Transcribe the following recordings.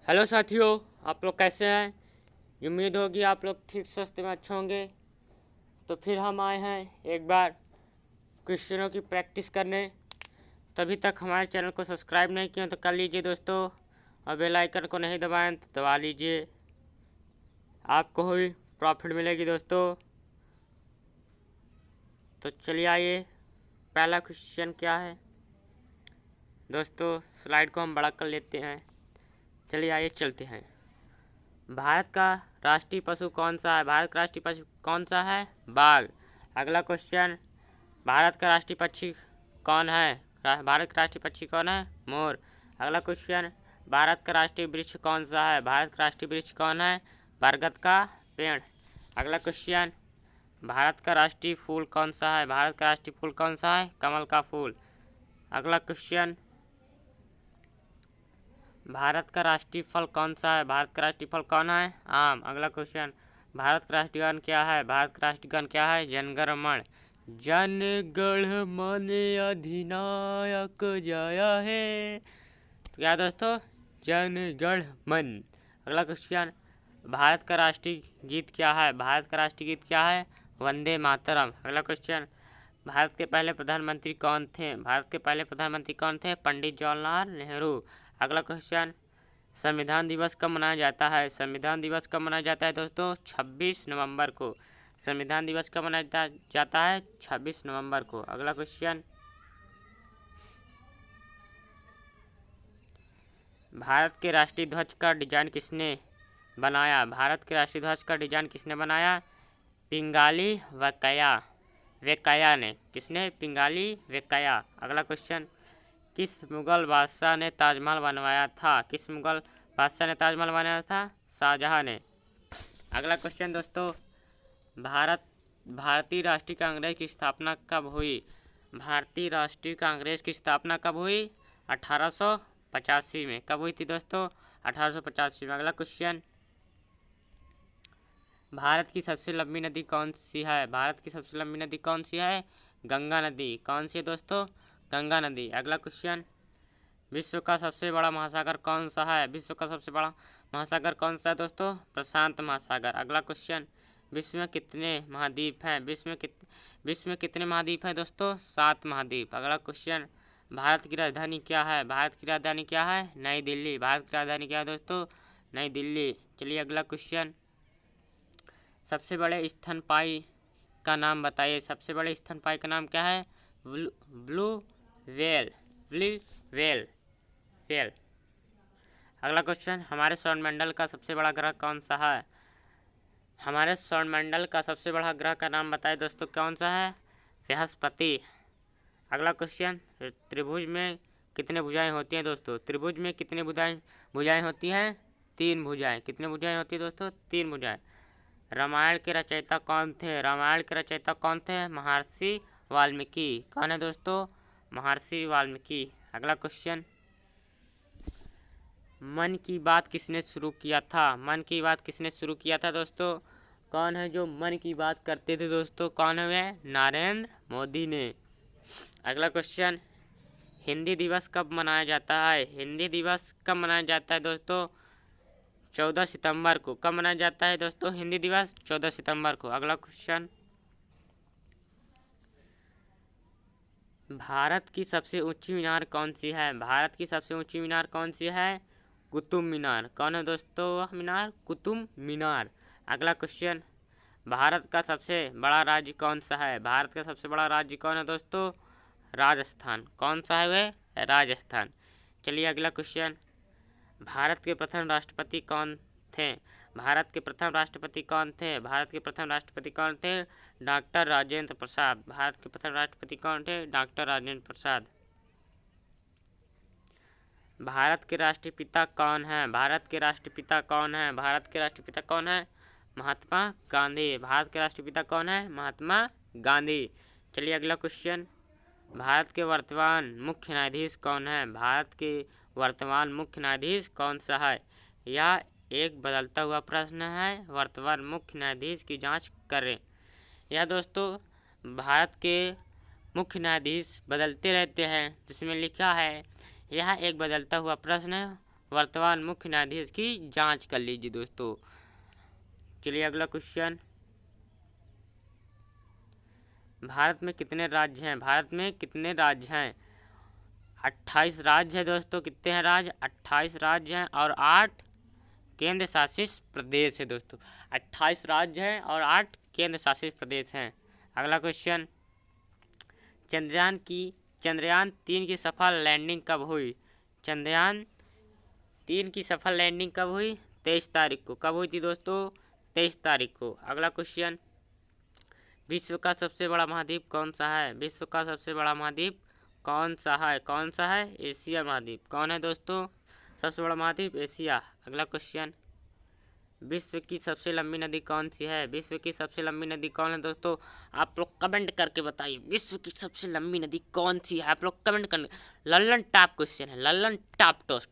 Hello साथियों, आप लोग कैसे हैं। उम्मीद होगी आप लोग ठीक स्वस्थ में अच्छे होंगे। तो फिर हम आए हैं एक बार क्वेश्चनों की प्रैक्टिस करने। तभी तक हमारे चैनल को सब्सक्राइब नहीं किया तो कर लीजिए दोस्तों, और बेल आइकन को नहीं दबाएं तो दबा लीजिए, आपको ही प्रॉफिट मिलेगी दोस्तों। तो चलिए आइए, पहला क्वेश्चन क्या है दोस्तों। स्लाइड को हम बड़ा कर लेते हैं। चलिए आइए चलते हैं। भारत का राष्ट्रीय पशु कौन सा है। भारत का राष्ट्रीय पशु कौन सा है। बाघ। अगला क्वेश्चन, भारत का राष्ट्रीय पक्षी कौन है। भारत का राष्ट्रीय पक्षी कौन है। मोर। अगला क्वेश्चन, भारत का राष्ट्रीय वृक्ष कौन सा है। भारत का राष्ट्रीय वृक्ष कौन है। बरगद का पेड़। अगला क्वेश्चन, भारत का राष्ट्रीय फूल कौन सा है। भारत का राष्ट्रीय फूल कौन सा है। कमल का फूल। अगला क्वेश्चन, भारत का राष्ट्रीय फल कौन सा है। भारत का राष्ट्रीय फल कौन है। आम। अगला क्वेश्चन, भारत का राष्ट्रीय गान क्या है। भारत का राष्ट्रीय गान क्या है। जन गण मन। जन गण मन अधिनायक जय है। तो क्या दोस्तों, जन गण मन। अगला क्वेश्चन, भारत का राष्ट्रीय गीत क्या है। भारत का राष्ट्रीय गीत क्या है। वंदे मातरम। अगला क्वेश्चन, भारत के पहले प्रधानमंत्री कौन थे। भारत के पहले प्रधानमंत्री कौन थे। पंडित जवाहरलाल नेहरू। अगला क्वेश्चन, संविधान दिवस कब मनाया जाता है। संविधान दिवस कब मनाया जाता है दोस्तों। 26 नवंबर को। संविधान दिवस कब मनाया जाता है। 26 नवंबर को। अगला क्वेश्चन, भारत के राष्ट्रीय ध्वज का डिजाइन किसने बनाया। भारत के राष्ट्रीय ध्वज का डिजाइन किसने बनाया। पिंगाली वेकैया ने। किसने। पिंगाली वेकैया। अगला क्वेश्चन, किस मुगल बादशाह ने ताजमहल बनवाया था। किस मुगल बादशाह ने ताजमहल बनाया था। शाहजहां ने। अगला क्वेश्चन दोस्तों, भारतीय राष्ट्रीय कांग्रेस की स्थापना कब हुई। भारतीय राष्ट्रीय कांग्रेस की स्थापना कब हुई। 1885 में। कब हुई थी दोस्तों। 1885 में। अगला क्वेश्चन, भारत की सबसे लंबी नदी कौन सी है। भारत की सबसे लंबी नदी कौन सी है। गंगा नदी। कौन सी है दोस्तों। गंगा नदी। अगला क्वेश्चन, विश्व का सबसे बड़ा महासागर कौन सा है। विश्व का सबसे बड़ा महासागर कौन सा है दोस्तों। प्रशांत महासागर। अगला क्वेश्चन, विश्व में कितने महाद्वीप हैं। विश्व में कितने महाद्वीप हैं दोस्तों। 7 महाद्वीप। अगला क्वेश्चन, भारत की राजधानी क्या है। भारत की राजधानी क्या है। नई दिल्ली। भारत की राजधानी क्या है दोस्तों। नई दिल्ली। चलिए अगला क्वेश्चन, सबसे बड़े स्तनपायी का नाम बताइए। सबसे बड़े स्तनपायी का नाम क्या है। Blue whale. अगला क्वेश्चन, हमारे सौरमंडल का सबसे बड़ा ग्रह कौन सा है। हमारे सौरमंडल का सबसे बड़ा ग्रह का नाम बताइए दोस्तों, कौन सा है। बृहस्पति। अगला क्वेश्चन, त्रिभुज में कितने भुजाएं होती हैं दोस्तों। त्रिभुज में कितने भुजाएं होती हैं। 3 भुजाएं। कितने भुजाएं होती है दोस्तों। 3 भुजाएं। रामायण के रचयिता कौन थे। रामायण के रचयिता कौन थे। महर्षि वाल्मीकि। कौन है दोस्तों। महर्षि वाल्मीकि। अगला क्वेश्चन, मन की बात किसने शुरू किया था। मन की बात किसने शुरू किया था दोस्तों। कौन है जो मन की बात करते थे दोस्तों। कौन है वे। नरेंद्र मोदी ने। अगला क्वेश्चन, हिंदी दिवस कब मनाया जाता है। हिंदी दिवस कब मनाया जाता है दोस्तों। 14 सितंबर को। कब मनाया जाता है दोस्तों हिंदी दिवस। 14 सितंबर को। अगला क्वेश्चन, भारत की सबसे ऊंची मीनार कौन सी है। भारत की सबसे ऊंची मीनार कौन सी है। कुतुब मीनार। कौन है दोस्तों वह मीनार। कुतुब मीनार। अगला क्वेश्चन, भारत का सबसे बड़ा राज्य कौन सा है। भारत का सबसे बड़ा राज्य कौन है दोस्तों। राजस्थान। कौन सा है वह। राजस्थान। चलिए अगला क्वेश्चन, भारत के प्रथम राष्ट्रपति कौन थे। भारत के प्रथम राष्ट्रपति कौन थे। भारत के प्रथम राष्ट्रपति कौन थे। डॉक्टर राजेंद्र प्रसाद। भारत के प्रथम राष्ट्रपति कौन थे। डॉक्टर राजेंद्र प्रसाद। भारत के राष्ट्रपिता कौन है। भारत के राष्ट्रपिता कौन है। भारत के राष्ट्रपिता कौन है। महात्मा गांधी। भारत के राष्ट्रपिता कौन है। महात्मा गांधी। चलिए अगला क्वेश्चन, भारत के वर्तमान मुख्य न्यायाधीश कौन है। भारत के वर्तमान मुख्य न्यायाधीश कौन सा है। यह एक बदलता हुआ प्रश्न है। वर्तमान मुख्य न्यायाधीश की जांच करें। यह दोस्तों भारत के मुख्य न्यायाधीश बदलते रहते हैं, जिसमें लिखा है यह एक बदलता हुआ प्रश्न है। वर्तमान मुख्य न्यायाधीश की जांच कर लीजिए दोस्तों। चलिए अगला क्वेश्चन, भारत में कितने राज्य हैं? भारत में कितने राज्य हैं? 28 राज्य है दोस्तों। कितने हैं राज्य? 28 राज्य हैं और 8 केंद्र शासित प्रदेश है दोस्तों। 28 राज्य हैं और 8 केंद्र शासित प्रदेश हैं। अगला क्वेश्चन, चंद्रयान 3 की सफल लैंडिंग कब हुई? चंद्रयान 3 की सफल लैंडिंग कब हुई? 23 तारीख को। कब हुई थी दोस्तों? 23 तारीख को। अगला क्वेश्चन, विश्व का सबसे बड़ा महाद्वीप कौन सा है? विश्व का सबसे बड़ा महाद्वीप कौन सा है? कौन सा है? एशिया महाद्वीप। कौन है दोस्तों सबसे बड़ा महाद्वीप? एशिया। अगला क्वेश्चन, विश्व की सबसे लंबी नदी कौन सी है? विश्व की सबसे लंबी नदी कौन है दोस्तों? आप लोग कमेंट करके बताइए विश्व की सबसे लंबी नदी कौन सी है। आप लोग कमेंट करने, लल्लन टॉप क्वेश्चन है, लल्लन टॉप टोस्ट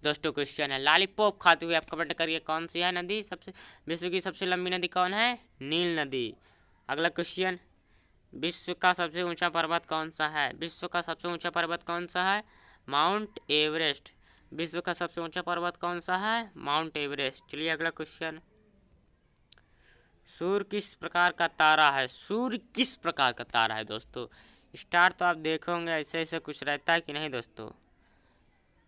दोस्तों क्वेश्चन है। लॉलीपॉप खाते हुए आप कमेंट करिए कौन सी है नदी सबसे, विश्व की सबसे लंबी नदी कौन है? नील नदी। अगला क्वेश्चन, विश्व का सबसे ऊंचा पर्वत कौन सा है? विश्व का सबसे ऊंचा पर्वत कौन सा है? Mount Everest. विश्व का सबसे ऊंचा पर्वत कौन सा है? Mount Everest. चलिए अगला क्वेश्चन, सूर्य किस प्रकार का तारा है? सूर्य किस प्रकार का तारा है दोस्तों? स्टार तो आप देखोगे ऐसे ऐसे कुछ रहता है कि नहीं दोस्तों?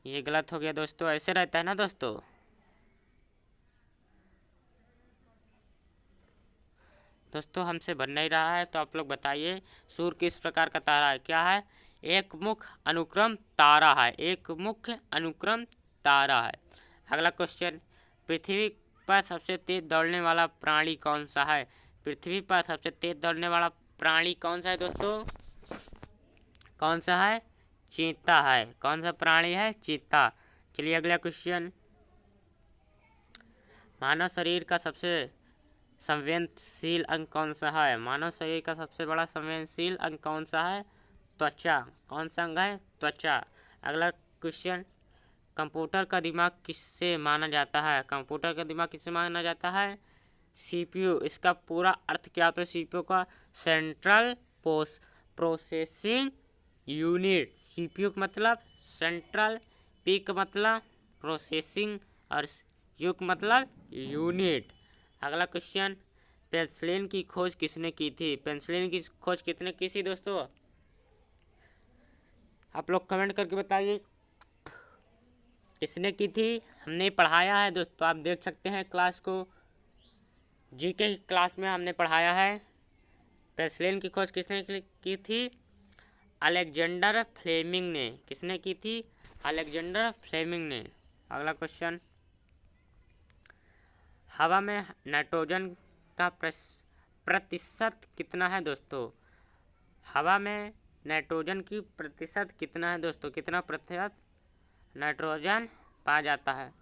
ये गलत हो गया दोस्तों, ऐसे रहता है ना दोस्तों। दोस्तों हमसे बन नहीं रहा है तो आप लोग बताइए सूर्य किस प्रकार का तारा है? क्या है? एक मुख्य अनुक्रम तारा है। एक मुख्य अनुक्रम तारा है। अगला क्वेश्चन, पृथ्वी पर सबसे तेज दौड़ने वाला प्राणी कौन सा है? पृथ्वी पर सबसे तेज दौड़ने वाला प्राणी कौन सा है दोस्तों? कौन सा है? चीता है। कौन सा प्राणी है? चीता। चलिए अगला क्वेश्चन, मानव शरीर का सबसे संवेदनशील अंग कौन सा है? मानव शरीर का सबसे बड़ा संवेदनशील अंग कौन सा है? त्वचा। कौन सा अंग है? त्वचा। अगला क्वेश्चन, कंप्यूटर का दिमाग किससे माना जाता है? कंप्यूटर का दिमाग किससे माना जाता है? सीपीयू। इसका पूरा अर्थ क्या होता है सीपीयू का? Central processing unit. सीपीयू का मतलब सेंट्रल, पी का मतलब प्रोसेसिंग और यू का मतलब यूनिट। अगला क्वेश्चन, पेंसिलिन की खोज किसने की थी? पेंसिलिन की खोज किसने की थी दोस्तों? आप लोग कमेंट करके बताइए किसने की थी। हमने पढ़ाया है दोस्तों, आप देख सकते हैं क्लास को, जीके की क्लास में हमने पढ़ाया है। पेंसिलिन की खोज किसने की थी? अलेक्जेंडर फ्लेमिंग ने। किसने की थी? अलेक्जेंडर फ्लेमिंग ने। अगला क्वेश्चन, हवा में नाइट्रोजन का प्रतिशत कितना है दोस्तों? हवा में नाइट्रोजन की प्रतिशत कितना है दोस्तों? कितना प्रतिशत नाइट्रोजन पाया जाता है?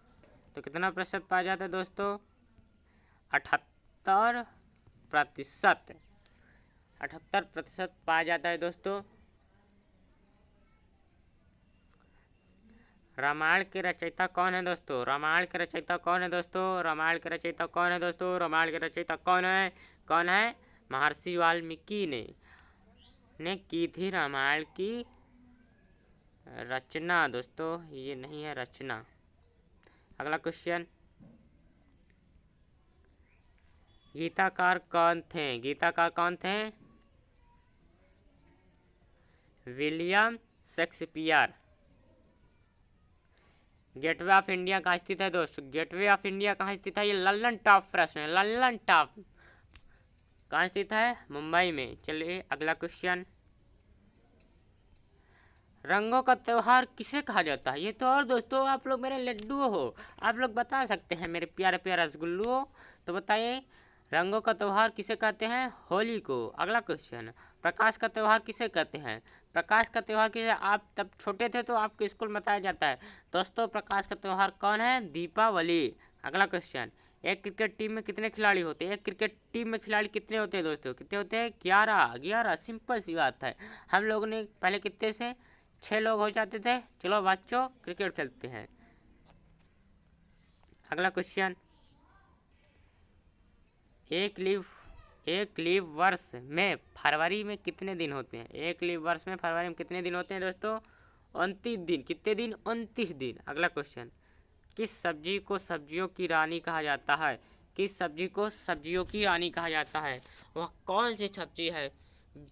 तो कितना प्रतिशत पाया जाता है दोस्तों? 78%। 78% पाया जाता है दोस्तों। रामायण के रचयिता कौन है दोस्तों? रामायण के रचयिता कौन है दोस्तों? रामायण के रचयिता कौन है दोस्तों? रामायण के रचयिता कौन है? कौन है? महर्षि वाल्मीकि ने की थी रामायण की रचना दोस्तों, ये नहीं है रचना। अगला क्वेश्चन, गीताकार कौन थे? गीताकार कौन थे? William Shakespeare. Gateway of India कहाँ स्थित है दोस्तों? गेटवे ऑफ इंडिया कहाँ स्थित है? ये लल्लन टॉप प्रश्न है। लल्लन टॉप कहाँ स्थित है? मुंबई में। चलिए अगला क्वेश्चन, रंगों का त्यौहार किसे कहा जाता है? ये तो और दोस्तों आप लोग मेरे लड्डू हो, आप लोग बता सकते हैं मेरे प्यारे प्यारे रसगुल्लू। तो बताइए रंगों का त्यौहार किसे कहते हैं? होली को। अगला क्वेश्चन, प्रकाश का त्यौहार किसे कहते हैं? प्रकाश का त्यौहार किसे, आप तब छोटे थे तो आपके स्कूल में बताया जाता है दोस्तों। प्रकाश का त्यौहार कौन है? दीपावली। अगला क्वेश्चन, एक क्रिकेट टीम में कितने खिलाड़ी होते हैं? एक क्रिकेट टीम में खिलाड़ी कितने होते हैं दोस्तों? कितने होते हैं? 11। 11 सिंपल सी बात है। हम लोगों ने पहले कितने से 6 लोग हो जाते थे। चलो बच्चों क्रिकेट खेलते हैं। अगला क्वेश्चन, एक लीप वर्ष में फरवरी में कितने दिन होते हैं? एक लीप वर्ष में फरवरी में कितने दिन होते हैं दोस्तों? 29 दिन। कितने दिन? 29 दिन। अगला क्वेश्चन, किस सब्जी को सब्जियों की रानी कहा जाता है? किस सब्जी को सब्जियों की रानी कहा जाता है? वह कौन सी सब्जी है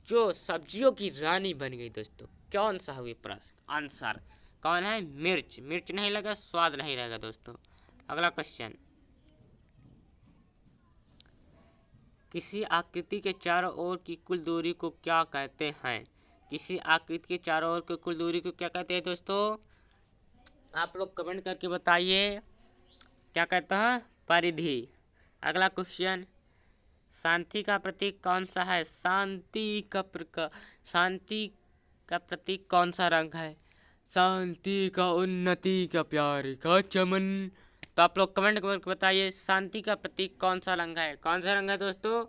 जो सब्जियों की रानी बन गई दोस्तों? कौन सा हुई प्रश्न? आंसर कौन है? मिर्च। मिर्च नहीं लगा, स्वाद नहीं रहेगा दोस्तों। अगला क्वेश्चन, किसी आकृति के चारों ओर की कुल दूरी को क्या कहते हैं? किसी आकृति के चारों ओर की कुल दूरी को क्या कहते हैं दोस्तों? आप लोग कमेंट करके बताइए क्या कहते हैं? परिधि। अगला क्वेश्चन, शांति का प्रतीक कौन सा है? शांति का प्रतीक कौन सा रंग है? शांति का, उन्नति का, प्यार का चमन। तो आप लोग कमेंट करके बताइए शांति का प्रतीक कौन सा रंग है? कौन सा रंग है दोस्तों?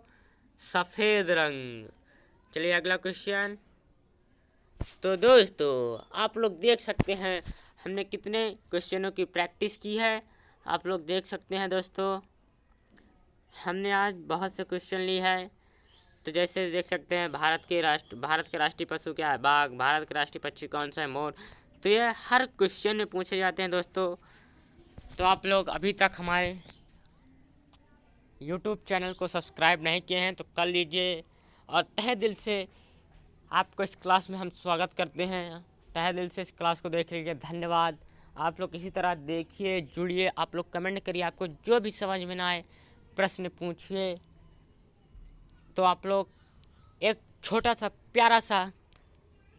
सफेद रंग। चलिए अगला क्वेश्चन। तो दोस्तों आप लोग देख सकते हैं हमने कितने क्वेश्चनों की प्रैक्टिस की है। आप लोग देख सकते हैं दोस्तों, हमने आज बहुत से क्वेश्चन ली है। तो जैसे देख सकते हैं भारत के राष्ट्रीय पशु क्या है? बाघ। भारत के राष्ट्रीय पक्षी कौन सा है? मोर। तो ये हर क्वेश्चन में पूछे जाते हैं दोस्तों। तो आप लोग अभी तक हमारे यूट्यूब चैनल को सब्सक्राइब नहीं किए हैं तो कर लीजिए, और तहे दिल से आपको इस क्लास में हम स्वागत करते हैं। तहे दिल से इस क्लास को देख लीजिए। धन्यवाद। आप लोग इसी तरह देखिए, जुड़िए। आप लोग कमेंट करिए, आपको जो भी समझ में ना आए प्रश्न पूछिए। तो आप लोग एक छोटा सा प्यारा सा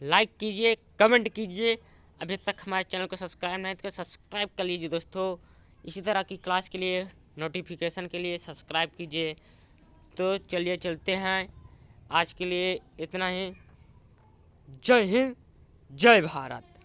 लाइक कीजिए, कमेंट कीजिए। अभी तक हमारे चैनल को सब्सक्राइब नहीं तो सब्सक्राइब कर लीजिए दोस्तों। इसी तरह की क्लास के लिए, नोटिफिकेशन के लिए सब्सक्राइब कीजिए। तो चलिए चलते हैं, आज के लिए इतना ही। जय हिंद, जय भारत।